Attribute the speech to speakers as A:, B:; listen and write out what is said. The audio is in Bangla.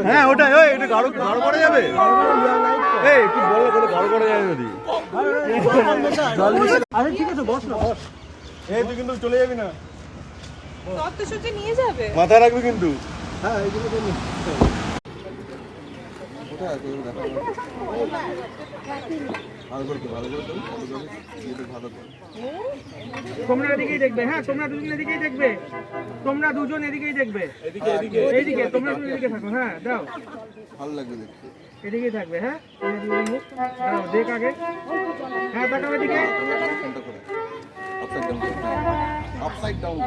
A: হ্যাঁ ওটাই, ওই একটু গাঢ় গাঢ় করা যাবে, এই একটু বড় করে গাঢ় করা যাবে যদি।
B: আরে ঠিক আছে, বস না, বস।
A: এই তুই কিন্তু চলে যাবি না,
C: তত্ত্বসূচি নিয়ে যাবে।
A: মাথায় রাখবি কিন্তু।
B: হ্যাঁ এইগুলো তো নিন। তোমরা এদিকেই দেখবে, হ্যাঁ তোমরা দুজন এদিকেই দেখবে, তোমরা দুজন এদিকেই দেখবে, এইদিকে তোমরা দুজন এদিকে থাকো। হ্যাঁ দাও,
A: ভালো লাগবে দেখতে।
B: এদিকেই থাকবে। হ্যাঁ তোমরা দুজন মুখ দাও, দেখ আগে। হ্যাঁ তাকাও এদিকে।
A: Upside down, upside down.